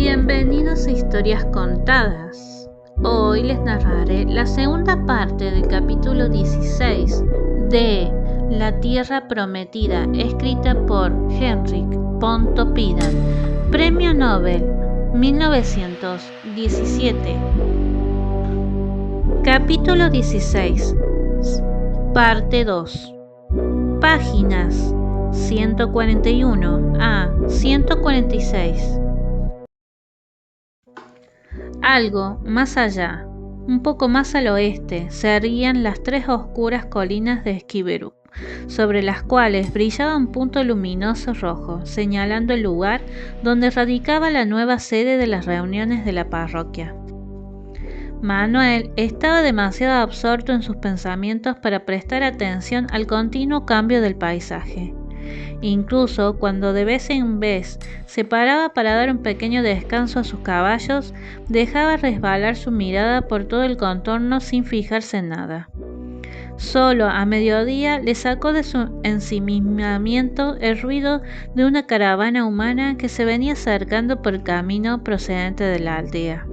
Bienvenidos a Historias Contadas. Hoy les narraré la segunda parte del capítulo 16 de La Tierra Prometida, escrita por Henrik Pontoppidan, Premio Nobel 1917. Capítulo 16, parte 2. Páginas 141 a 146. Algo más allá, un poco más al oeste, se erguían las tres oscuras colinas de Skíberú, sobre las cuales brillaba un punto luminoso rojo, señalando el lugar donde radicaba la nueva sede de las reuniones de la parroquia. Manuel estaba demasiado absorto en sus pensamientos para prestar atención al continuo cambio del paisaje. Incluso cuando de vez en vez se paraba para dar un pequeño descanso a sus caballos, dejaba resbalar su mirada por todo el contorno sin fijarse en nada. Solo a mediodía le sacó de su ensimismamiento el ruido de una caravana humana que se venía acercando por el camino procedente de la aldea.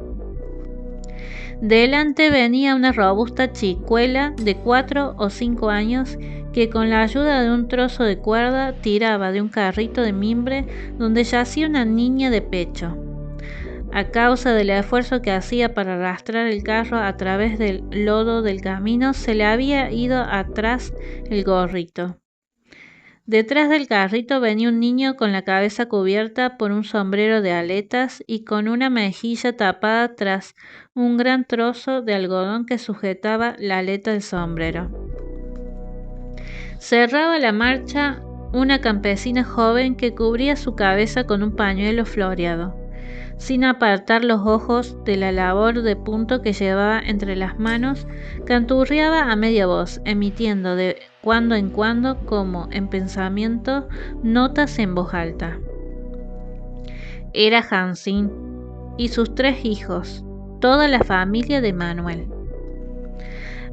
Delante venía una robusta chicuela de 4 o 5 años que con la ayuda de un trozo de cuerda tiraba de un carrito de mimbre donde yacía una niña de pecho. A causa del esfuerzo que hacía para arrastrar el carro a través del lodo del camino, se le había ido atrás el gorrito. Detrás del carrito venía un niño con la cabeza cubierta por un sombrero de aletas y con una mejilla tapada tras un gran trozo de algodón que sujetaba la aleta del sombrero. Cerraba la marcha una campesina joven que cubría su cabeza con un pañuelo floreado, sin apartar los ojos de la labor de punto que llevaba entre las manos. Canturreaba a media voz, emitiendo de cuando en cuando, como en pensamiento, notas en voz alta. Era Hansín y sus 3 hijos, toda la familia de Manuel.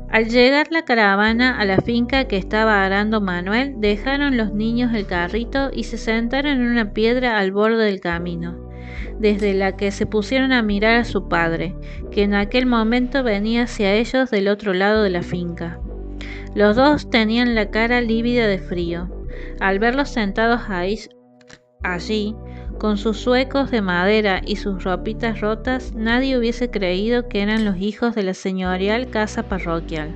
Al llegar la caravana a la finca que estaba arando Manuel, dejaron los niños el carrito y se sentaron en una piedra al borde del camino, desde la que se pusieron a mirar a su padre, que en aquel momento venía hacia ellos del otro lado de la finca. Los dos tenían la cara lívida de frío. Al verlos sentados allí, con sus zuecos de madera y sus ropitas rotas, nadie hubiese creído que eran los hijos de la señorial casa parroquial.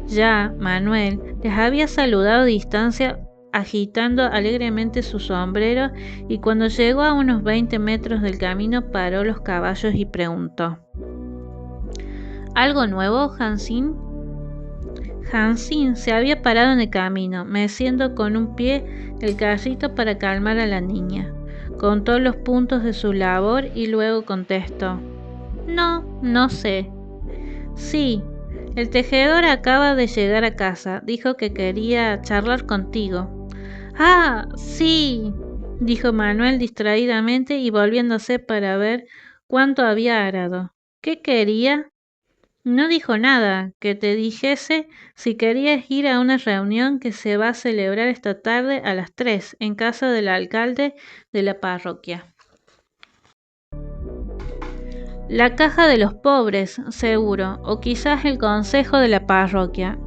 Ya Manuel les había saludado a distancia, agitando alegremente su sombrero, y cuando llegó a unos 20 metros del camino paró los caballos y preguntó: ¿Algo nuevo, Hansín? Hansín se había parado en el camino, meciendo con un pie el carrito para calmar a la niña. Contó los puntos de su labor y luego contestó: No sé. Sí, el tejedor acaba de llegar a casa, dijo que quería charlar contigo. Ah, sí, dijo Manuel distraídamente y volviéndose para ver cuánto había arado. ¿Qué quería? No dijo nada, que te dijese si querías ir a una reunión que se va a celebrar esta tarde a las 3 en casa del alcalde de la parroquia. La caja de los pobres, seguro, o quizás el consejo de la parroquia.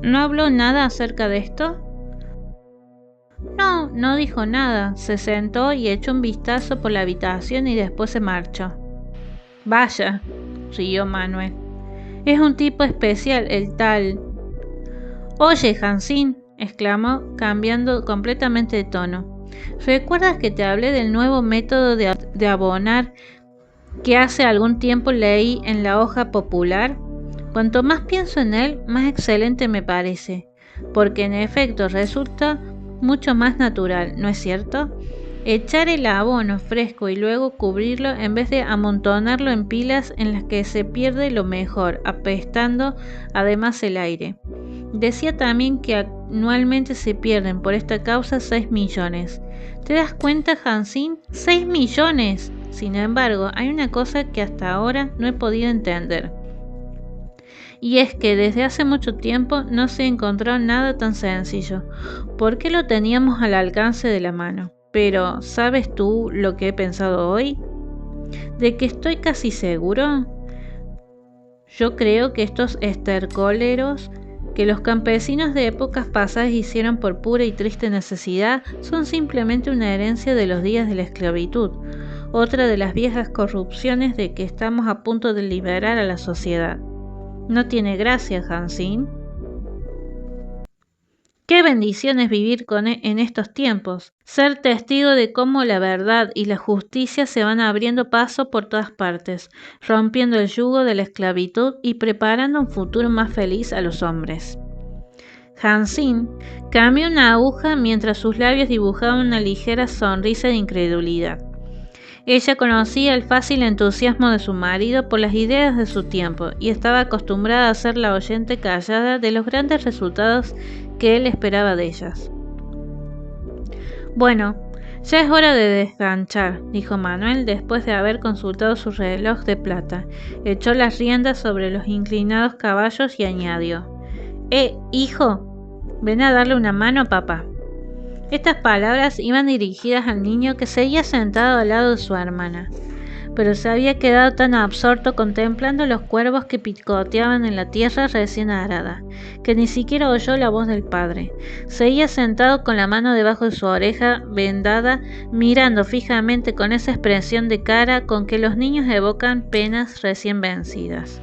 ¿No habló nada acerca de esto? No dijo nada. Se sentó y echó un vistazo por la habitación y después se marchó. Vaya, rió Manuel. Es un tipo especial, el tal. Oye, Hansín, exclamó, cambiando completamente de tono. ¿Recuerdas que te hablé del nuevo método de abonar que hace algún tiempo leí en la hoja popular? Cuanto más pienso en él, más excelente me parece, porque en efecto resulta mucho más natural, ¿no es cierto? Echar el abono fresco y luego cubrirlo en vez de amontonarlo en pilas en las que se pierde lo mejor, apestando además el aire. Decía también que anualmente se pierden por esta causa 6 millones. ¿Te das cuenta, Hansín? ¡6 millones! Sin embargo, hay una cosa que hasta ahora no he podido entender. Y es que desde hace mucho tiempo no se encontró nada tan sencillo. ¿Por qué lo teníamos al alcance de la mano? Pero, ¿sabes tú lo que he pensado hoy? ¿De que estoy casi seguro? Yo creo que estos estercoleros que los campesinos de épocas pasadas hicieron por pura y triste necesidad son simplemente una herencia de los días de la esclavitud, otra de las viejas corrupciones de que estamos a punto de liberar a la sociedad. ¿No tiene gracia, Hansín? Qué bendición es vivir en estos tiempos, ser testigo de cómo la verdad y la justicia se van abriendo paso por todas partes, rompiendo el yugo de la esclavitud y preparando un futuro más feliz a los hombres. Hansín cambió una aguja mientras sus labios dibujaban una ligera sonrisa de incredulidad. Ella conocía el fácil entusiasmo de su marido por las ideas de su tiempo y estaba acostumbrada a ser la oyente callada de los grandes resultados que él esperaba de ellas. Bueno, ya es hora de desganchar, dijo Manuel después de haber consultado su reloj de plata. Echó las riendas sobre los inclinados caballos y añadió: hijo, ven a darle una mano a papá. Estas palabras iban dirigidas al niño que seguía sentado al lado de su hermana, pero se había quedado tan absorto contemplando los cuervos que picoteaban en la tierra recién arada, que ni siquiera oyó la voz del padre. Seguía sentado con la mano debajo de su oreja vendada, mirando fijamente con esa expresión de cara con que los niños evocan penas recién vencidas.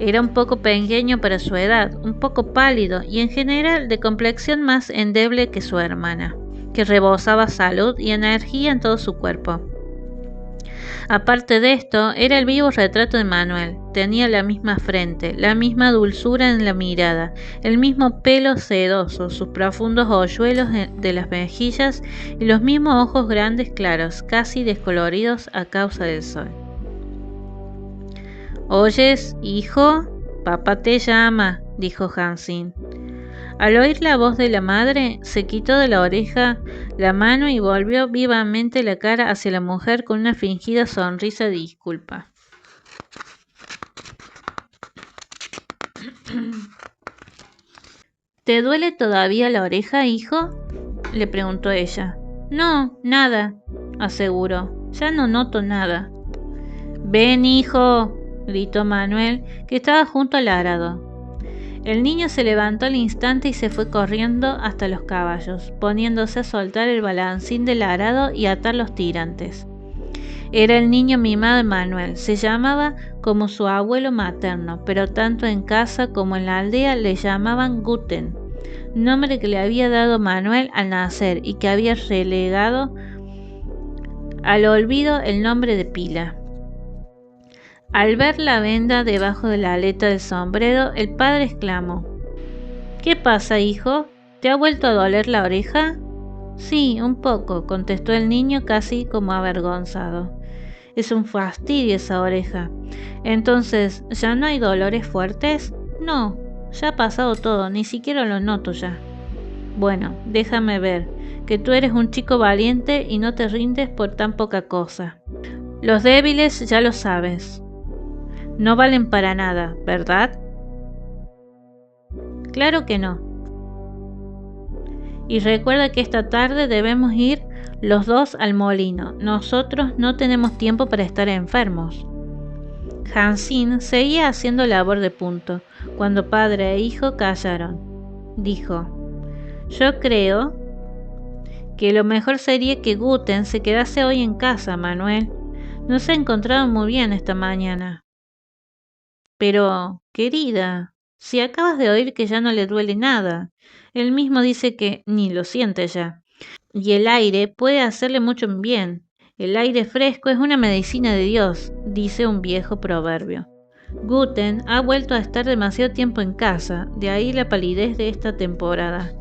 Era un poco pequeño para su edad, un poco pálido y en general de complexión más endeble que su hermana, que rebosaba salud y energía en todo su cuerpo. Aparte de esto, era el vivo retrato de Manuel. Tenía la misma frente, la misma dulzura en la mirada, el mismo pelo sedoso, sus profundos hoyuelos de las mejillas y los mismos ojos grandes claros, casi descoloridos a causa del sol. «¿Oyes, hijo? Papá te llama», dijo Hansín. Al oír la voz de la madre, se quitó de la oreja la mano y volvió vivamente la cara hacia la mujer con una fingida sonrisa de disculpa. «¿Te duele todavía la oreja, hijo?», le preguntó ella. «No, nada», aseguró. «Ya no noto nada». «Ven, hijo», gritó Manuel, que estaba junto al arado. El niño se levantó al instante y se fue corriendo hasta los caballos, poniéndose a soltar el balancín del arado y atar los tirantes. Era el niño mimado de Manuel, se llamaba como su abuelo materno, pero tanto en casa como en la aldea le llamaban Guten, nombre que le había dado Manuel al nacer y que había relegado al olvido el nombre de pila. Al ver la venda debajo de la aleta del sombrero, el padre exclamó: «¿Qué pasa, hijo? ¿Te ha vuelto a doler la oreja?» «Sí, un poco», contestó el niño casi como avergonzado. «Es un fastidio esa oreja». «Entonces, ¿ya no hay dolores fuertes?» «No, ya ha pasado todo, ni siquiera lo noto ya». «Bueno, déjame ver, que tú eres un chico valiente y no te rindes por tan poca cosa. Los débiles, ya lo sabes, no valen para nada, ¿verdad?» «Claro que no. Y recuerda que esta tarde debemos ir los dos al molino. Nosotros no tenemos tiempo para estar enfermos». Hansín seguía haciendo labor de punto, cuando padre e hijo callaron. Dijo: «Yo creo que lo mejor sería que Guten se quedase hoy en casa, Manuel. No se ha encontrado muy bien esta mañana». «Pero, querida, si acabas de oír que ya no le duele nada. Él mismo dice que ni lo siente ya. Y el aire puede hacerle mucho bien. El aire fresco es una medicina de Dios», dice un viejo proverbio. «Guten ha vuelto a estar demasiado tiempo en casa, de ahí la palidez de esta temporada.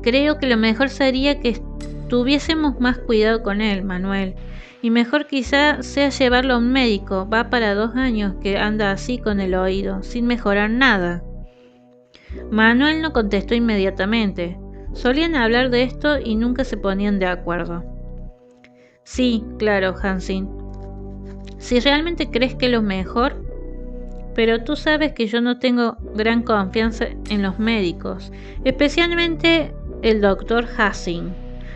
Creo que lo mejor sería que tuviésemos más cuidado con él, Manuel. Y mejor quizá sea llevarlo a un médico. Va para 2 años que anda así con el oído, sin mejorar nada». Manuel no contestó inmediatamente. Solían hablar de esto y nunca se ponían de acuerdo. «Sí, claro, Hansín. Si realmente crees que es lo mejor, pero tú sabes que yo no tengo gran confianza en los médicos, especialmente el doctor Hassing.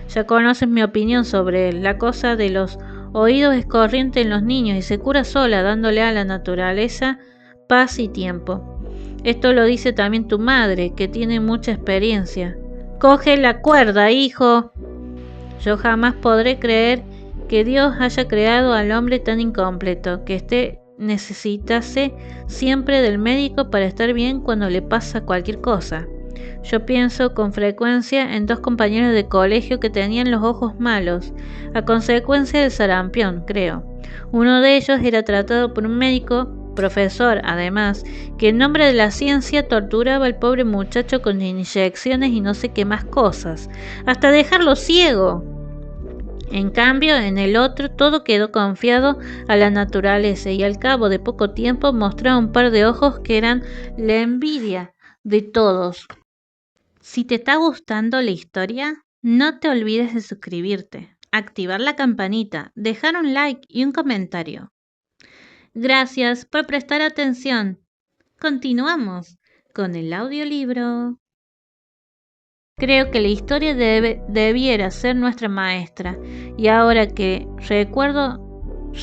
Ya conoces mi opinión sobre él. La cosa de los oídos es corriente en los niños y se cura sola, dándole a la naturaleza paz y tiempo. Esto lo dice también tu madre, que tiene mucha experiencia. Coge la cuerda, hijo. Yo jamás podré creer que Dios haya creado al hombre tan incompleto, que necesitase siempre del médico para estar bien cuando le pasa cualquier cosa. Yo pienso con frecuencia en 2 compañeros de colegio que tenían los ojos malos, a consecuencia del sarampión, creo. Uno de ellos era tratado por un médico, profesor además, que en nombre de la ciencia torturaba al pobre muchacho con inyecciones y no sé qué más cosas, hasta dejarlo ciego. En cambio, en el otro todo quedó confiado a la naturaleza y al cabo de poco tiempo mostraba un par de ojos que eran la envidia de todos. Si te está gustando la historia, no te olvides de suscribirte, activar la campanita, dejar un like y un comentario. Gracias por prestar atención. Continuamos con el audiolibro. Creo que la historia debiera ser nuestra maestra, y ahora que recuerdo,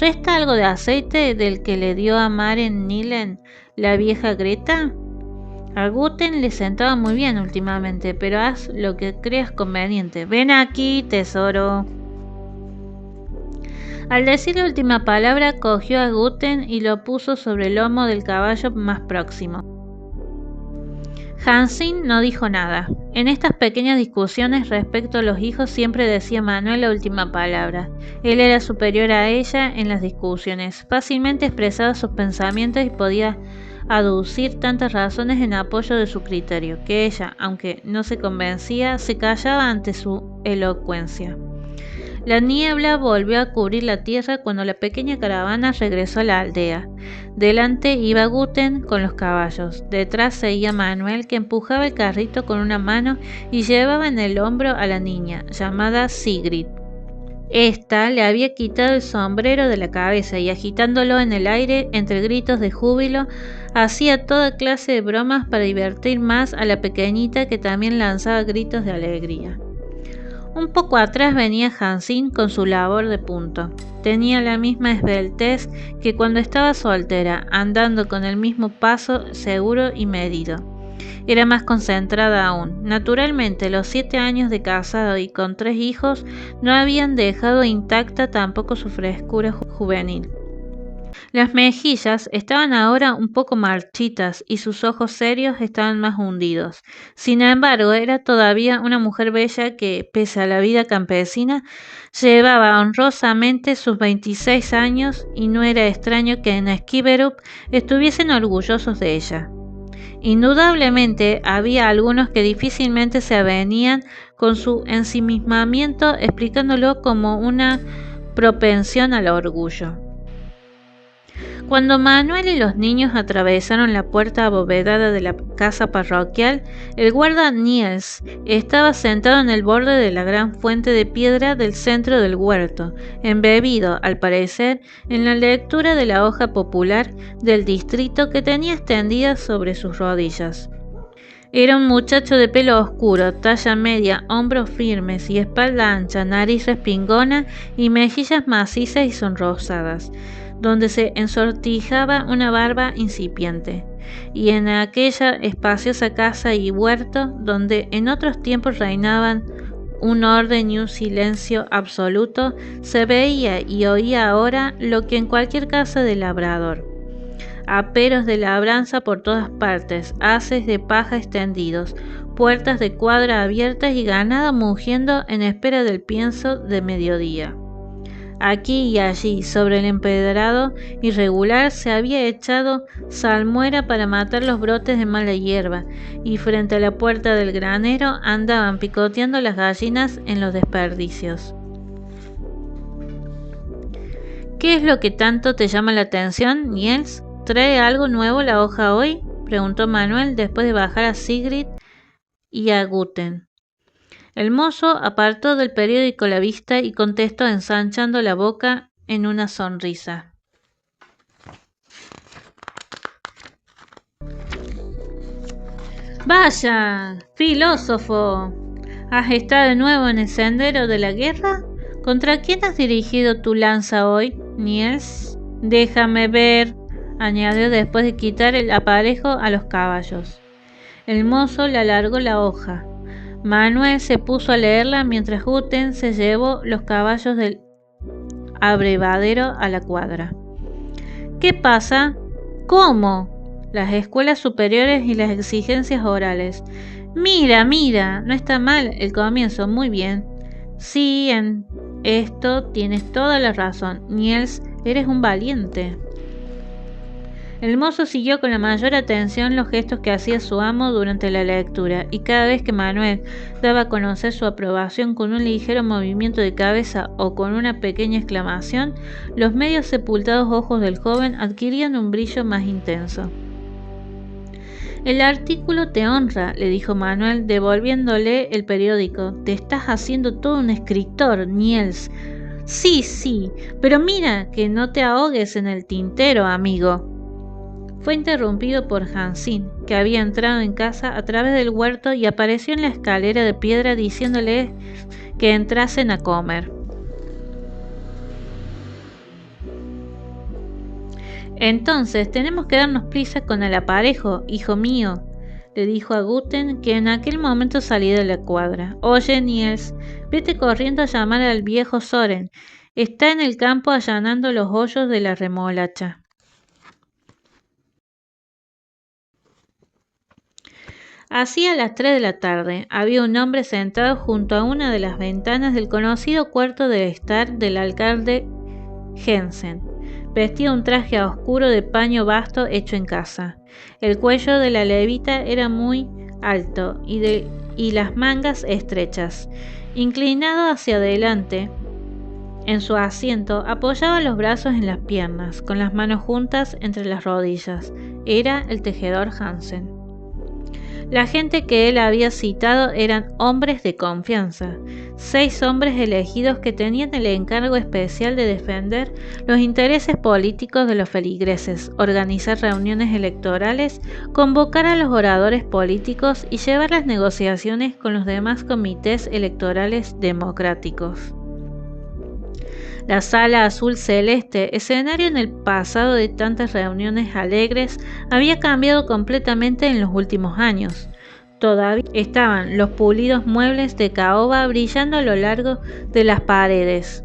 ¿resta algo de aceite del que le dio a Maren Nilen la vieja Greta? A Guten le sentaba muy bien últimamente, pero haz lo que creas conveniente. Ven aquí, tesoro. Al decir la última palabra, cogió a Guten y lo puso sobre el lomo del caballo más próximo. Hansin no dijo nada. En estas pequeñas discusiones respecto a los hijos siempre decía Manuel la última palabra. Él era superior a ella en las discusiones. Fácilmente expresaba sus pensamientos y podía aducir tantas razones en apoyo de su criterio, que ella, aunque no se convencía, se callaba ante su elocuencia. La niebla volvió a cubrir la tierra cuando la pequeña caravana regresó a la aldea. Delante iba Guten con los caballos. Detrás seguía Manuel, que empujaba el carrito con una mano y llevaba en el hombro a la niña, llamada Sigrid. Esta le había quitado el sombrero de la cabeza y agitándolo en el aire entre gritos de júbilo, hacía toda clase de bromas para divertir más a la pequeñita, que también lanzaba gritos de alegría. Un poco atrás venía Hansin con su labor de punto. Tenía la misma esbeltez que cuando estaba soltera, andando con el mismo paso seguro y medido. Era más concentrada aún. Naturalmente, los 7 años de casado y con 3 hijos no habían dejado intacta tampoco su frescura juvenil. Las mejillas estaban ahora un poco marchitas y sus ojos serios estaban más hundidos. Sin embargo, era todavía una mujer bella que, pese a la vida campesina, llevaba honrosamente sus 26 años y no era extraño que en Skibberup estuviesen orgullosos de ella. Indudablemente había algunos que difícilmente se avenían con su ensimismamiento, explicándolo como una propensión al orgullo. Cuando Manuel y los niños atravesaron la puerta abovedada de la casa parroquial, el guarda Niels estaba sentado en el borde de la gran fuente de piedra del centro del huerto, embebido, al parecer, en la lectura de la hoja popular del distrito que tenía extendida sobre sus rodillas. Era un muchacho de pelo oscuro, talla media, hombros firmes y espalda ancha, nariz respingona y mejillas macizas y sonrosadas, donde se ensortijaba una barba incipiente, y en aquella espaciosa casa y huerto, donde en otros tiempos reinaban un orden y un silencio absoluto, se veía y oía ahora lo que en cualquier casa de labrador: aperos de labranza por todas partes, haces de paja extendidos, puertas de cuadra abiertas y ganado mugiendo en espera del pienso de mediodía. Aquí y allí, sobre el empedrado irregular, se había echado salmuera para matar los brotes de mala hierba, y frente a la puerta del granero andaban picoteando las gallinas en los desperdicios. ¿Qué es lo que tanto te llama la atención, Niels? ¿Trae algo nuevo la hoja hoy?, preguntó Manuel después de bajar a Sigrid y a Guten. El mozo apartó del periódico la vista y contestó ensanchando la boca en una sonrisa: ¡Vaya, filósofo! ¿Has estado de nuevo en el sendero de la guerra? ¿Contra quién has dirigido tu lanza hoy, Niels? Déjame ver, añadió después de quitar el aparejo a los caballos. El mozo le alargó la hoja. Manuel se puso a leerla mientras Guten se llevó los caballos del abrevadero a la cuadra. ¿Qué pasa? ¿Cómo? Las escuelas superiores y las exigencias orales. Mira, no está mal el comienzo, muy bien. Sí, en esto tienes toda la razón. Niels, eres un valiente. El mozo siguió con la mayor atención los gestos que hacía su amo durante la lectura, y cada vez que Manuel daba a conocer su aprobación con un ligero movimiento de cabeza o con una pequeña exclamación, los medio sepultados ojos del joven adquirían un brillo más intenso. El artículo te honra, le dijo Manuel, devolviéndole el periódico. Te estás haciendo todo un escritor, Niels. Sí, pero mira que no te ahogues en el tintero, amigo. Fue interrumpido por Hansin, que había entrado en casa a través del huerto y apareció en la escalera de piedra diciéndole que entrasen a comer. Entonces tenemos que darnos prisa con el aparejo, hijo mío, le dijo a Guten, que en aquel momento salía de la cuadra. Oye, Niels, vete corriendo a llamar al viejo Soren. Está en el campo allanando los hoyos de la remolacha. Hacía las 3 de la tarde. Había un hombre sentado junto a una de las ventanas del conocido cuarto de estar del alcalde Jensen. Vestía un traje oscuro de paño vasto hecho en casa. El cuello de la levita era muy alto y las mangas estrechas. Inclinado hacia adelante, en su asiento, apoyaba los brazos en las piernas, con las manos juntas entre las rodillas. Era el tejedor Hansen. La gente que él había citado eran hombres de confianza, 6 hombres elegidos que tenían el encargo especial de defender los intereses políticos de los feligreses, organizar reuniones electorales, convocar a los oradores políticos y llevar las negociaciones con los demás comités electorales democráticos. La sala azul celeste, escenario en el pasado de tantas reuniones alegres, había cambiado completamente en los últimos años. Todavía estaban los pulidos muebles de caoba brillando a lo largo de las paredes.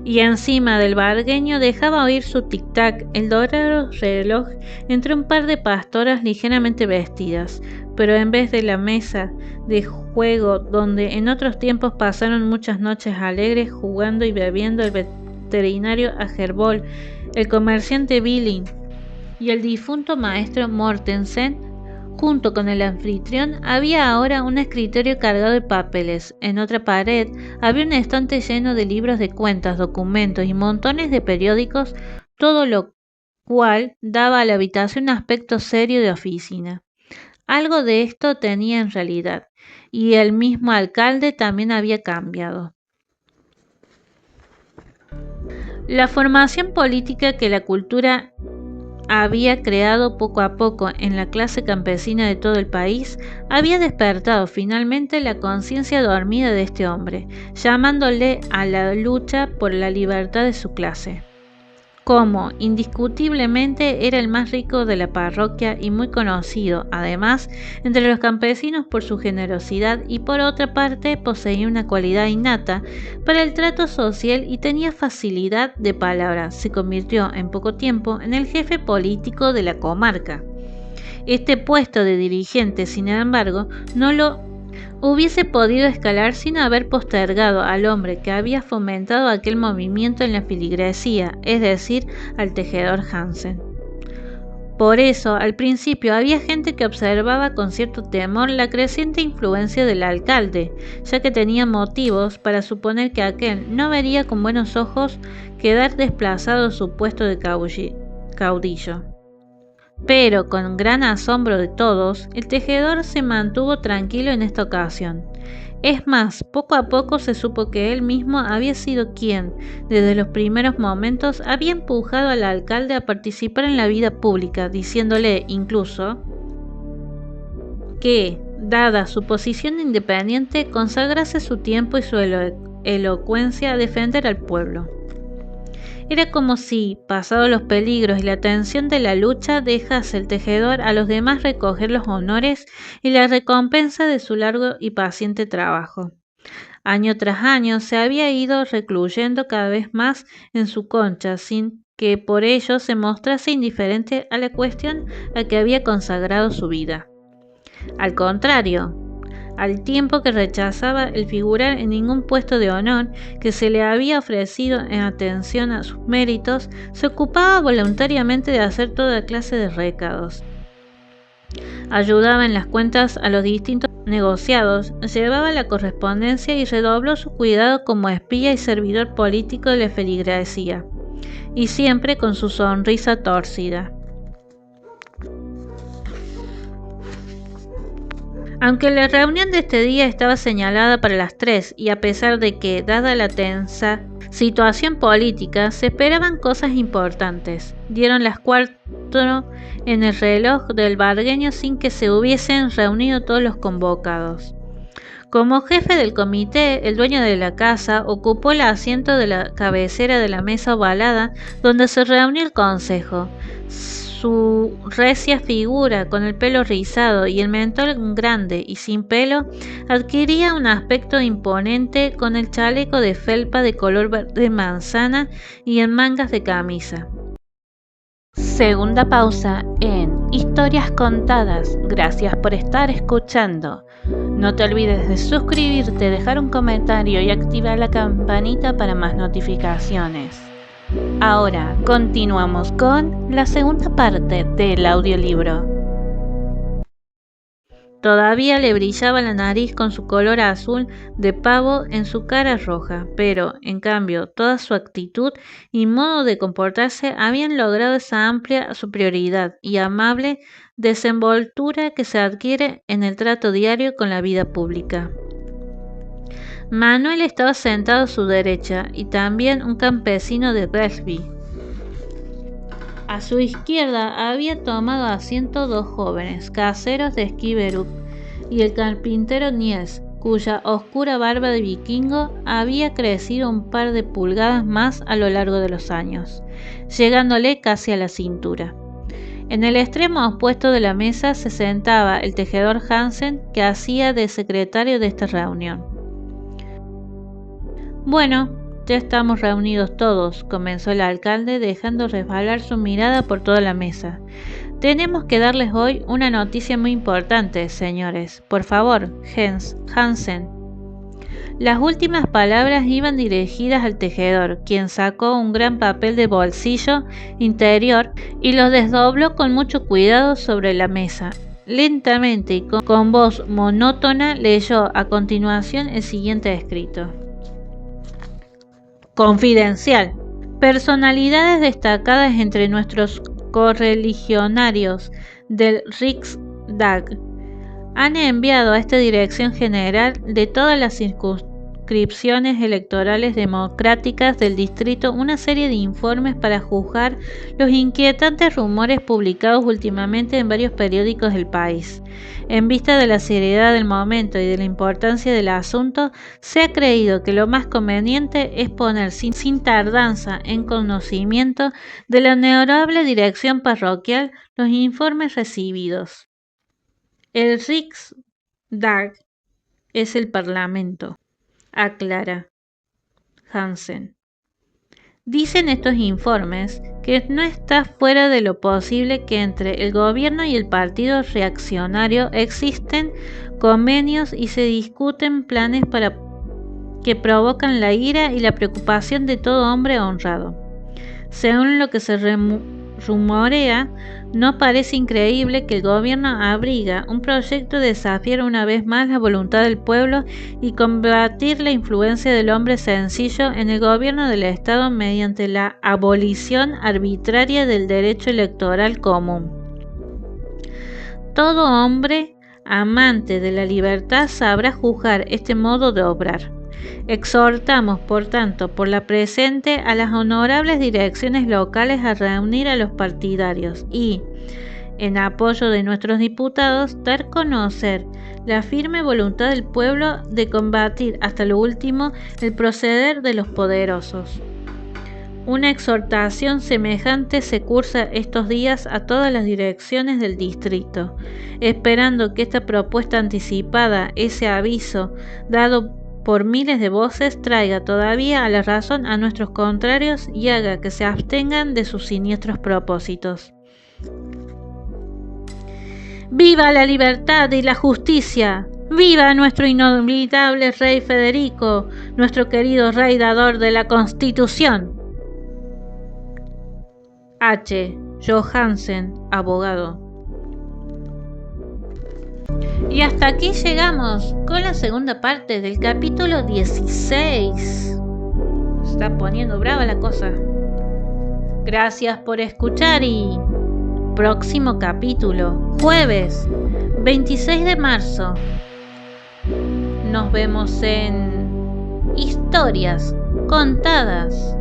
Y encima del vargueño dejaba oír su tic-tac el dorado reloj entre un par de pastoras ligeramente vestidas, pero en vez de la mesa de juego donde en otros tiempos pasaron muchas noches alegres jugando y bebiendo el veterinario Agerbol, el comerciante Billing y el difunto maestro Mortensen, junto con el anfitrión había ahora un escritorio cargado de papeles. En otra pared había un estante lleno de libros de cuentas, documentos y montones de periódicos, todo lo cual daba a la habitación un aspecto serio de oficina. Algo de esto tenía en realidad, y el mismo alcalde también había cambiado. La formación política que la cultura había creado poco a poco en la clase campesina de todo el país, había despertado finalmente la conciencia dormida de este hombre, llamándole a la lucha por la libertad de su clase. Como indiscutiblemente era el más rico de la parroquia y muy conocido, además, entre los campesinos por su generosidad y por otra parte poseía una cualidad innata para el trato social y tenía facilidad de palabra, se convirtió en poco tiempo en el jefe político de la comarca. Este puesto de dirigente, sin embargo, no lo hubiese podido escalar sin haber postergado al hombre que había fomentado aquel movimiento en la feligresía, es decir, al tejedor Hansen. Por eso, al principio había gente que observaba con cierto temor la creciente influencia del alcalde, ya que tenía motivos para suponer que aquel no vería con buenos ojos quedar desplazado su puesto de caudillo. Pero, con gran asombro de todos, el tejedor se mantuvo tranquilo en esta ocasión. Es más, poco a poco se supo que él mismo había sido quien, desde los primeros momentos, había empujado al alcalde a participar en la vida pública, diciéndole incluso que, dada su posición independiente, consagrase su tiempo y su elocuencia a defender al pueblo. Era como si, pasados los peligros y la tensión de la lucha, dejase el tejedor a los demás recoger los honores y la recompensa de su largo y paciente trabajo. Año tras año se había ido recluyendo cada vez más en su concha, sin que por ello se mostrase indiferente a la cuestión a que había consagrado su vida. Al contrario, al tiempo que rechazaba el figurar en ningún puesto de honor que se le había ofrecido en atención a sus méritos, se ocupaba voluntariamente de hacer toda clase de recados. Ayudaba en las cuentas a los distintos negociados, llevaba la correspondencia y redobló su cuidado como espía y servidor político de la feligresía, y siempre con su sonrisa torcida. Aunque la reunión de este día estaba señalada para las 3 y a pesar de que, dada la tensa situación política, se esperaban cosas importantes, dieron las 4 en el reloj del vargueño sin que se hubiesen reunido todos los convocados. Como jefe del comité, el dueño de la casa ocupó el asiento de la cabecera de la mesa ovalada donde se reunió el consejo. Su recia figura, con el pelo rizado y el mentón grande y sin pelo, adquiría un aspecto imponente con el chaleco de felpa de color verde manzana y en mangas de camisa. Segunda pausa en Historias Contadas. Gracias por estar escuchando. No te olvides de suscribirte, dejar un comentario y activar la campanita para más notificaciones. Ahora continuamos con la segunda parte del audiolibro. Todavía le brillaba la nariz con su color azul de pavo en su cara roja, pero, en cambio, toda su actitud y modo de comportarse habían logrado esa amplia superioridad y amable desenvoltura que se adquiere en el trato diario con la vida pública. Manuel estaba sentado a su derecha y también un campesino de Belsby. A su izquierda había tomado asiento 2 jóvenes caseros de Esquiverup y el carpintero Niels, cuya oscura barba de vikingo había crecido un par de pulgadas más a lo largo de los años, llegándole casi a la cintura. En el extremo opuesto de la mesa se sentaba el tejedor Hansen, que hacía de secretario de esta reunión. Bueno, ya estamos reunidos todos, comenzó el alcalde dejando resbalar su mirada por toda la mesa. Tenemos que darles hoy una noticia muy importante, señores. Por favor, Hansen. Las últimas palabras iban dirigidas al tejedor, quien sacó un gran papel de bolsillo interior y lo desdobló con mucho cuidado sobre la mesa. Lentamente y con voz monótona leyó a continuación el siguiente escrito. Confidencial. Personalidades destacadas entre nuestros correligionarios del Riksdag han enviado a esta Dirección General de todas las circunscripciones electorales democráticas del distrito una serie de informes para juzgar los inquietantes rumores publicados últimamente en varios periódicos del país. En vista de la seriedad del momento y de la importancia del asunto, se ha creído que lo más conveniente es poner sin tardanza en conocimiento de la honorable dirección parroquial los informes recibidos. El Riksdag es el Parlamento, aclara Hansen. Dicen estos informes que no está fuera de lo posible que entre el gobierno y el partido reaccionario existen convenios y se discuten planes que provocan la ira y la preocupación de todo hombre honrado. Según lo que se rumorea, no parece increíble que el gobierno abriga un proyecto de desafiar una vez más la voluntad del pueblo y combatir la influencia del hombre sencillo en el gobierno del Estado mediante la abolición arbitraria del derecho electoral común. Todo hombre amante de la libertad sabrá juzgar este modo de obrar. Exhortamos, por tanto, por la presente a las honorables direcciones locales a reunir a los partidarios y, en apoyo de nuestros diputados, dar a conocer la firme voluntad del pueblo de combatir hasta lo último el proceder de los poderosos. Una exhortación semejante se cursa estos días a todas las direcciones del distrito, esperando que esta propuesta anticipada, ese aviso dado por miles de voces, traiga todavía a la razón a nuestros contrarios y haga que se abstengan de sus siniestros propósitos. ¡Viva la libertad y la justicia! ¡Viva nuestro inolvidable rey Federico, nuestro querido rey dador de la Constitución! H. Johansen, abogado. Y hasta aquí llegamos con la segunda parte del capítulo 16. Se está poniendo brava la cosa. Gracias por escuchar y próximo capítulo, jueves 26 de marzo. Nos vemos en Historias Contadas.